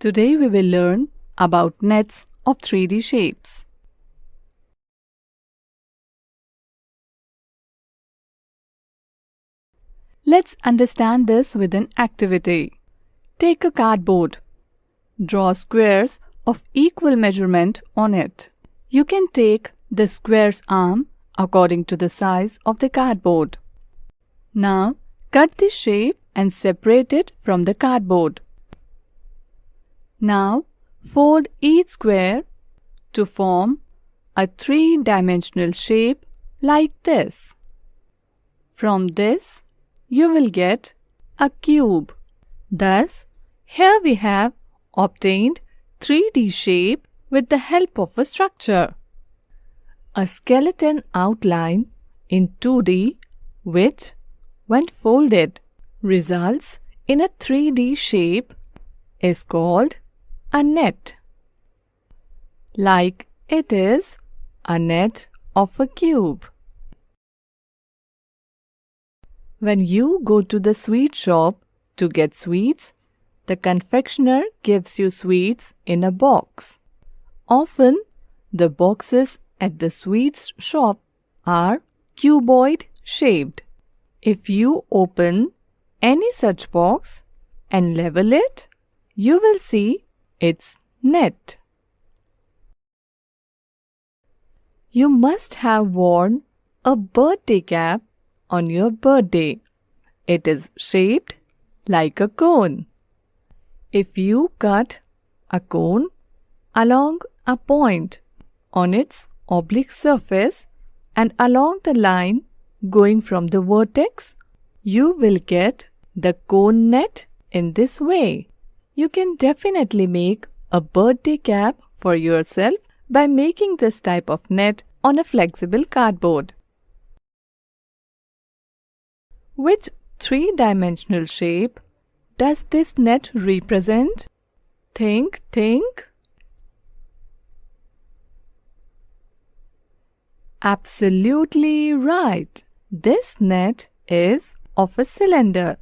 Today we will learn about nets of 3D shapes. Let's understand this with an activity. Take a cardboard. Draw squares of equal measurement on it. You can take the square's arm according to the size of the cardboard. Now, cut the shape and separate it from the cardboard. Now, fold each square to form a three-dimensional shape like this. From this, you will get a cube. Thus, here we have obtained 3D shape with the help of a structure. A skeleton outline in 2D which, when folded, results in a 3D shape is called a net. Like it is a net of a cube. When you go to the sweet shop to get sweets, the confectioner gives you sweets in a box. Often, the boxes at the sweets shop are cuboid shaped. If you open any such box and level it, you will see its net. You must have worn a birthday cap on your birthday. It is shaped like a cone. If you cut a cone along a point on its oblique surface and along the line going from the vertex, you will get the cone net in this way. You can definitely make a birthday cap for yourself by making this type of net on a flexible cardboard. Which three-dimensional shape does this net represent? Think. Absolutely right. This net is of a cylinder.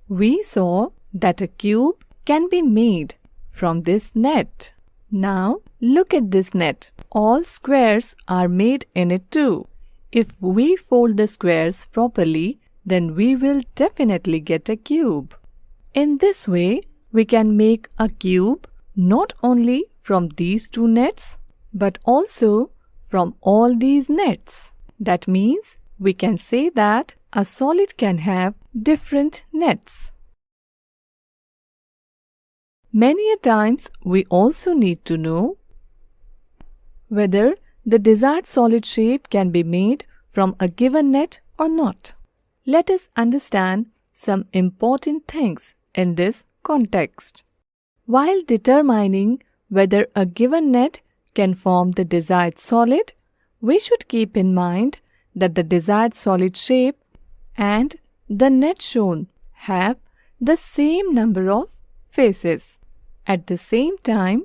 We saw that a cube can be made from this net. Now look at this net. All squares are made in it too. If we fold the squares properly, then we will definitely get a cube. In this way, we can make a cube not only from these two nets, but also from all these nets. That means we can say that a solid can have different nets. Many a times we also need to know whether the desired solid shape can be made from a given net or not. Let us understand some important things in this context. While determining whether a given net can form the desired solid, we should keep in mind that the desired solid shape and the net shown have the same number of faces. At the same time,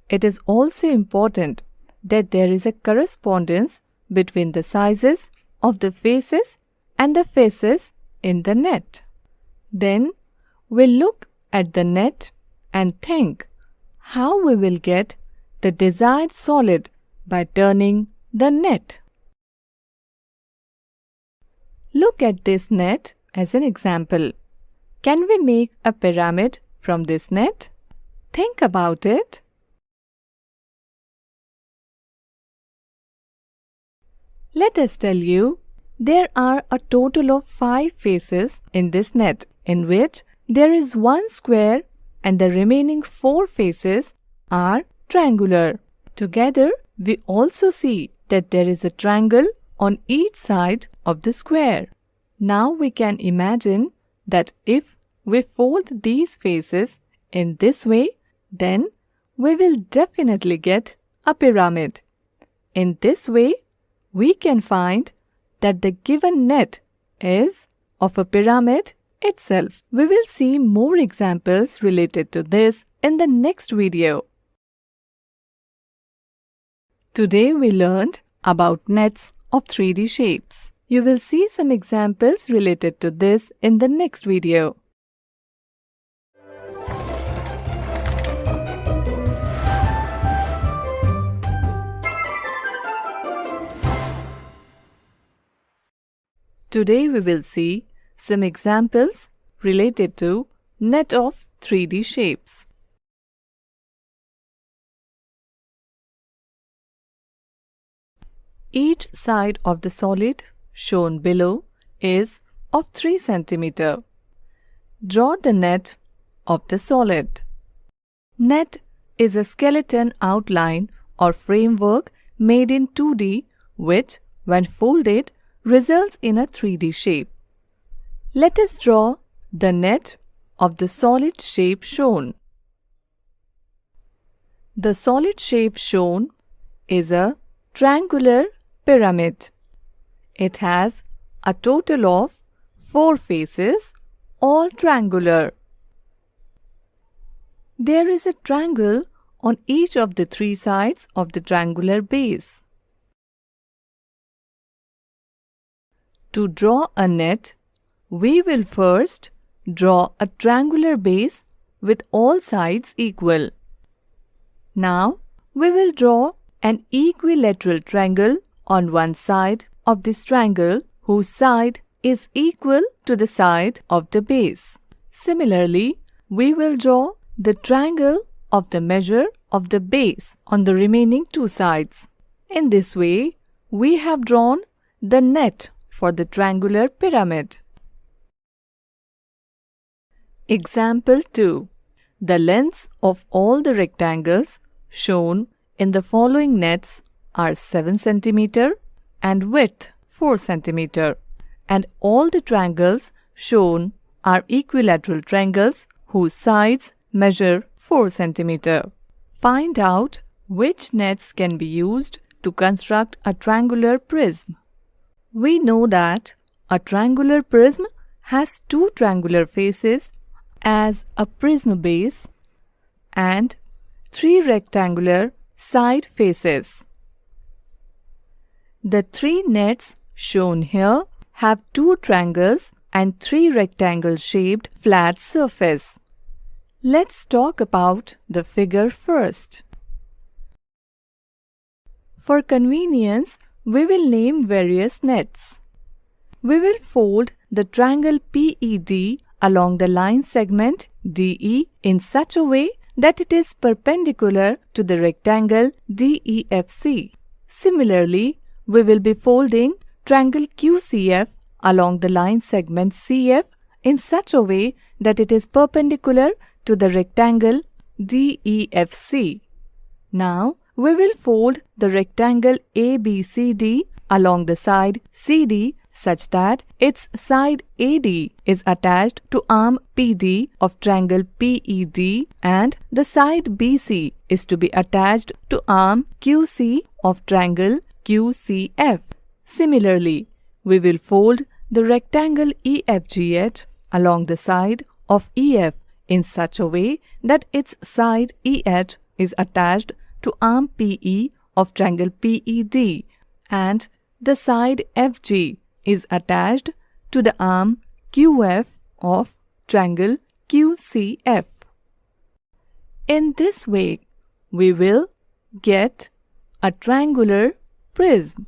it is also important that there is a correspondence between the sizes of the faces and the faces in the net. Then we'll look at the net and think how we will get the desired solid by turning the net. Look at this net as an example. Can we make a pyramid from this net? Think about it. Let us tell you, there are a total of 5 faces in this net, in which there is one square and the remaining 4 faces are triangular. Together, we also see that there is a triangle on each side of the square. Now we can imagine that if we fold these faces in this way, then we will definitely get a pyramid. In this way, we can find that the given net is of a pyramid itself. We will see more examples related to this in the next video. Today we learned about nets of 3D shapes. You will see some examples related to this in the next video. Today we will see some examples related to net of 3D shapes. Each side of the solid shown below is of 3 cm. Draw the net of the solid. Net is a skeleton outline or framework made in 2D which, when folded, results in a 3D shape. Let us draw the net of the solid shape shown. The solid shape shown is a triangular pyramid. It has a total of 4 faces, all triangular. There is a triangle on each of the 3 sides of the triangular base. To draw a net, we will first draw a triangular base with all sides equal. Now, we will draw an equilateral triangle on one side of this triangle whose side is equal to the side of the base. Similarly, we will draw the triangle of the measure of the base on the remaining 2 sides. In this way, we have drawn the net for the triangular pyramid. Example 2. The lengths of all the rectangles shown in the following nets are 7 cm and width 4 cm, and all the triangles shown are equilateral triangles whose sides measure 4 cm. Find out which nets can be used to construct a triangular prism. We know that a triangular prism has 2 triangular faces as a prism base and 3 rectangular side faces. The 3 nets shown here have 2 triangles and 3 rectangle-shaped flat surface. Let's talk about the figure first. For convenience, we will name various nets. We will fold the triangle PED along the line segment DE in such a way that it is perpendicular to the rectangle DEFC. Similarly, we will be folding triangle QCF along the line segment CF in such a way that it is perpendicular to the rectangle DEFC. Now, we will fold the rectangle ABCD along the side CD such that its side AD is attached to arm PD of triangle PED and the side BC is to be attached to arm QC of triangle QCF. Similarly, we will fold the rectangle EFGH along the side of EF in such a way that its side EH is attached to arm PE of triangle PED and the side FG is attached to the arm QF of triangle QCF. In this way, we will get a triangular prism.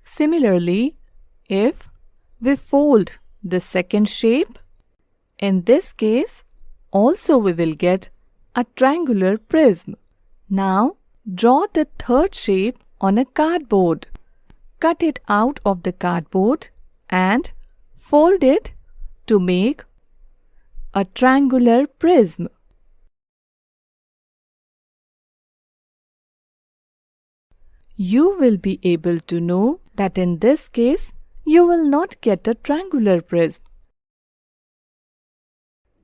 Similarly, if we fold the second shape, in this case, also we will get a triangular prism. Now, draw the third shape on a cardboard. Cut it out of the cardboard and fold it to make a triangular prism. You will be able to know that in this case, you will not get a triangular prism.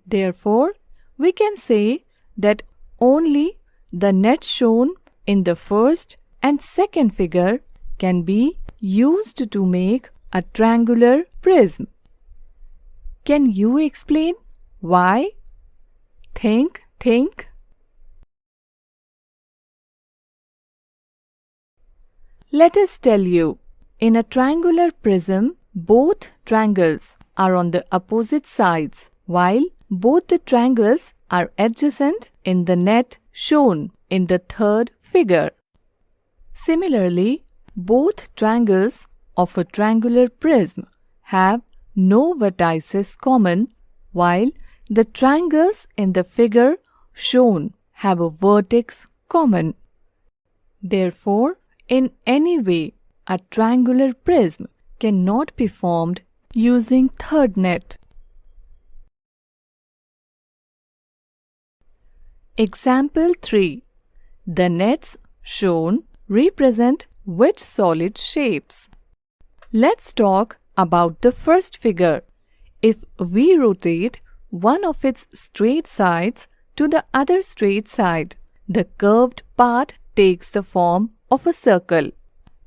Therefore, we can say that only the net shown in the first and second figure can be used to make a triangular prism. Can you explain why? Think. Let us tell you. In a triangular prism, both triangles are on the opposite sides, while both the triangles are adjacent in the net shown in the third figure. Similarly, both triangles of a triangular prism have no vertices common, while the triangles in the figure shown have a vertex common. Therefore, in any way, a triangular prism cannot be formed using third net. Example 3. The nets shown represent which solid shapes? Let's talk about the first figure. If we rotate one of its straight sides to the other straight side, the curved part takes the form of a circle.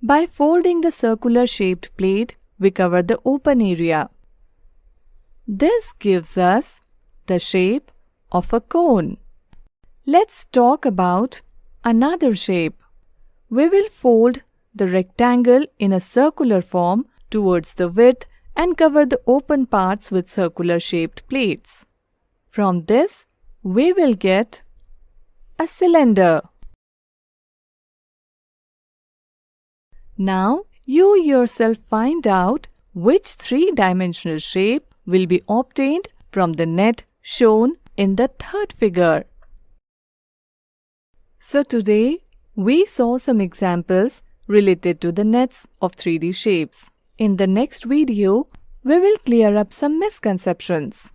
By folding the circular shaped plate, we cover the open area. This gives us the shape of a cone. Let's talk about another shape. We will fold the rectangle in a circular form towards the width and cover the open parts with circular shaped plates. From this, we will get a cylinder. Now, you yourself find out which three-dimensional shape will be obtained from the net shown in the third figure. So today, we saw some examples related to the nets of 3D shapes. In the next video, we will clear up some misconceptions.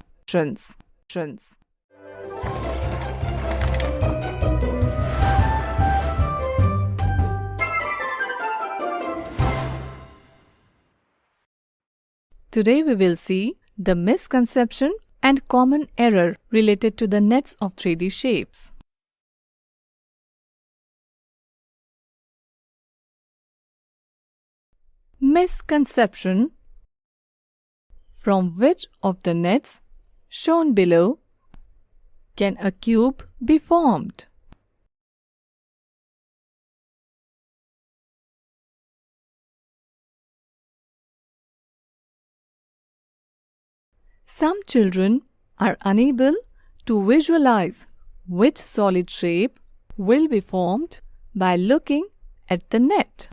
Today we will see the misconception and common error related to the nets of 3D shapes. Misconception: from which of the nets shown below can a cube be formed? Some children are unable to visualize which solid shape will be formed by looking at the net.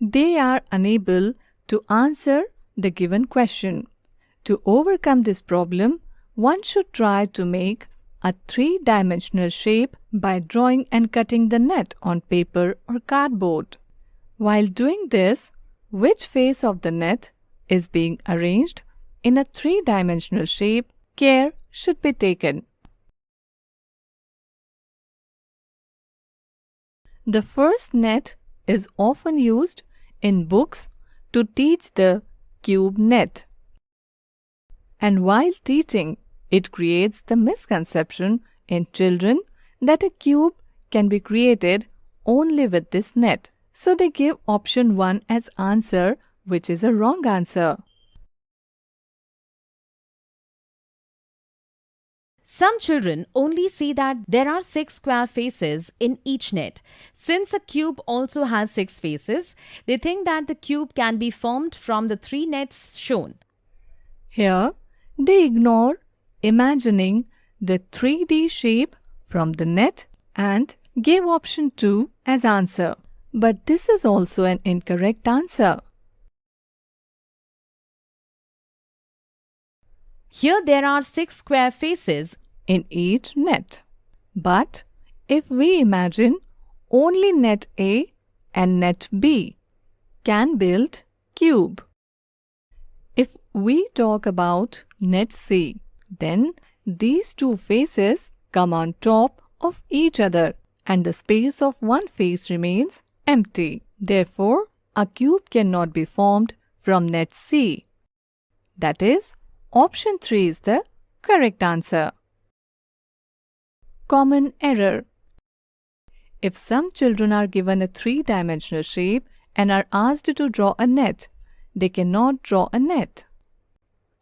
They are unable to answer the given question. To overcome this problem, one should try to make a three-dimensional shape by drawing and cutting the net on paper or cardboard. While doing this, which face of the net is being arranged in a three-dimensional shape, care should be taken. The first net is often used in books to teach the cube net. And while teaching, it creates the misconception in children that a cube can be created only with this net. So they give option 1 as answer, which is a wrong answer. Some children only see that there are 6 square faces in each net. Since a cube also has 6 faces, they think that the cube can be formed from the 3 nets shown. Here, they ignore imagining the 3D shape from the net and give option 2 as answer. But this is also an incorrect answer. Here there are 6 square faces in each net. But if we imagine only net A and net B can build cube. If we talk about net C, then these two faces come on top of each other and the space of one face remains empty. Therefore, a cube cannot be formed from net C. That is, option 3 is the correct answer. Common error: if some children are given a three-dimensional shape and are asked to draw a net, they cannot draw a net.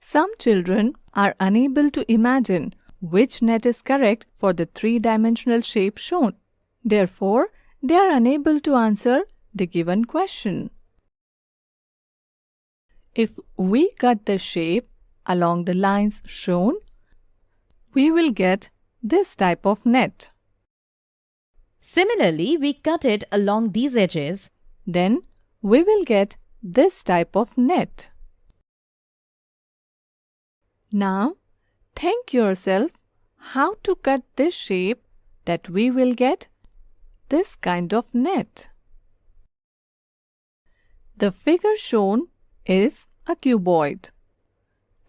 Some children are unable to imagine which net is correct for the three-dimensional shape shown. Therefore, they are unable to answer the given question. If we cut the shape along the lines shown, we will get this type of net. Similarly, we cut it along these edges. Then we will get this type of net. Now, think yourself how to cut this shape that we will get this kind of net. The figure shown is a cuboid.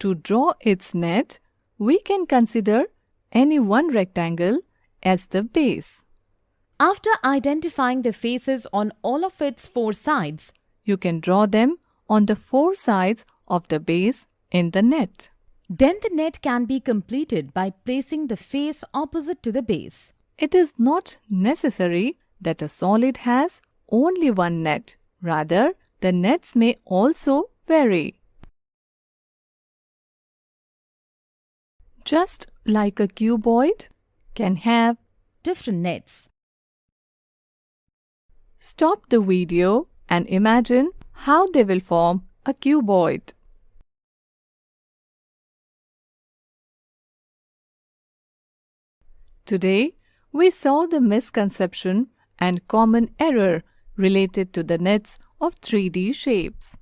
To draw its net, we can consider any one rectangle as the base. After identifying the faces on all of its 4 sides, You can draw them on the 4 sides of the base in the net. then the net can be completed by placing the face opposite to the base. It is not necessary that a solid has only one net. Rather, the nets may also vary. Just like a cuboid can have. Different nets. Stop the video and imagine how they will form a cuboid. Today, we saw the misconception and common error related to the nets of 3D shapes.